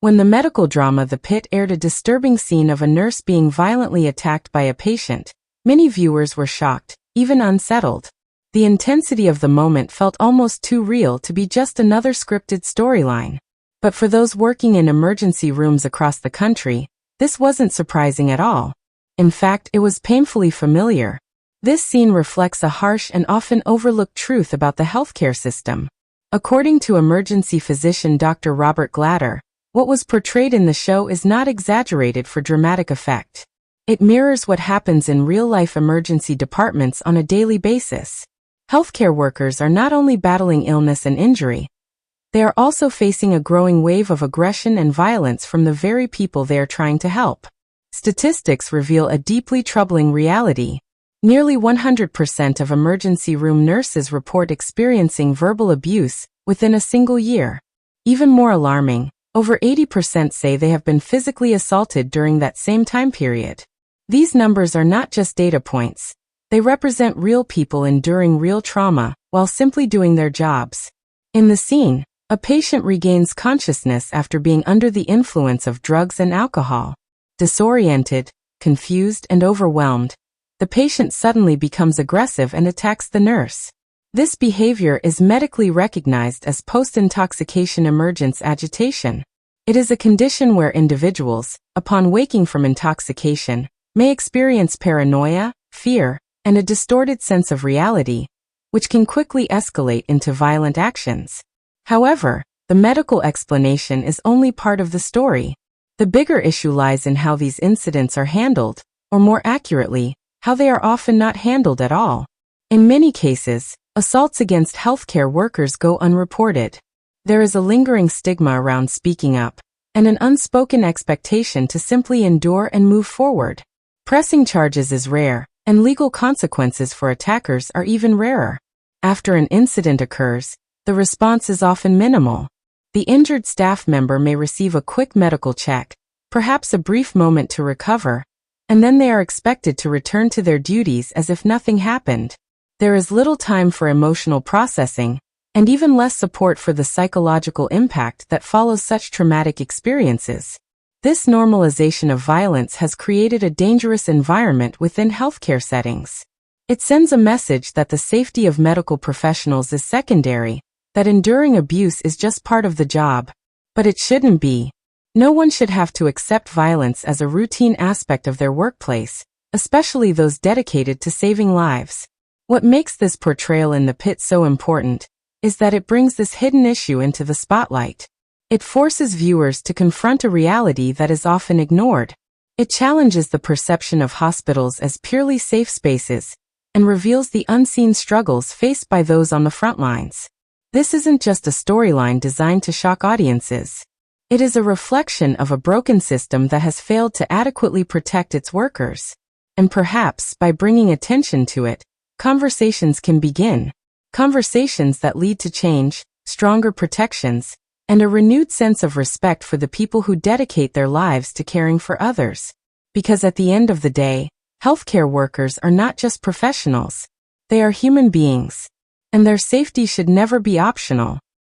When the medical drama The Pitt aired a disturbing scene of a nurse being violently attacked by a patient, many viewers were shocked, even unsettled. The intensity of the moment felt almost too real to be just another scripted storyline. But for those working in emergency rooms across the country, this wasn't surprising at all. In fact, it was painfully familiar. This scene reflects a harsh and often overlooked truth about the healthcare system. According to emergency physician Dr. Robert Glatter, what was portrayed in the show is not exaggerated for dramatic effect. It mirrors what happens in real-life emergency departments on a daily basis. Healthcare workers are not only battling illness and injury, they are also facing a growing wave of aggression and violence from the very people they are trying to help. Statistics reveal a deeply troubling reality. Nearly 100% of emergency room nurses report experiencing verbal abuse within a single year. Even more alarming, over 80% say they have been physically assaulted during that same time period. These numbers are not just data points. They represent real people enduring real trauma while simply doing their jobs. In the scene, a patient regains consciousness after being under the influence of drugs and alcohol. Disoriented, confused, and overwhelmed, the patient suddenly becomes aggressive and attacks the nurse. This behavior is medically recognized as post-intoxication emergence agitation. It is a condition where individuals, upon waking from intoxication, may experience paranoia, fear, and a distorted sense of reality, which can quickly escalate into violent actions. However, the medical explanation is only part of the story. The bigger issue lies in how these incidents are handled, or more accurately, how they are often not handled at all. In many cases, assaults against healthcare workers go unreported. There is a lingering stigma around speaking up, and an unspoken expectation to simply endure and move forward. Pressing charges is rare, and legal consequences for attackers are even rarer. After an incident occurs, the response is often minimal. The injured staff member may receive a quick medical check, perhaps a brief moment to recover, and then they are expected to return to their duties as if nothing happened. There is little time for emotional processing, and even less support for the psychological impact that follows such traumatic experiences. This normalization of violence has created a dangerous environment within healthcare settings. It sends a message that the safety of medical professionals is secondary, that enduring abuse is just part of the job. But it shouldn't be. No one should have to accept violence as a routine aspect of their workplace, especially those dedicated to saving lives. What makes this portrayal in The Pitt so important is that it brings this hidden issue into the spotlight. It forces viewers to confront a reality that is often ignored. It challenges the perception of hospitals as purely safe spaces and reveals the unseen struggles faced by those on the front lines. This isn't just a storyline designed to shock audiences. It is a reflection of a broken system that has failed to adequately protect its workers. And perhaps, by bringing attention to it, conversations can begin. Conversations that lead to change, stronger protections, and a renewed sense of respect for the people who dedicate their lives to caring for others. Because at the end of the day, healthcare workers are not just professionals. They are human beings. And their safety should never be optional.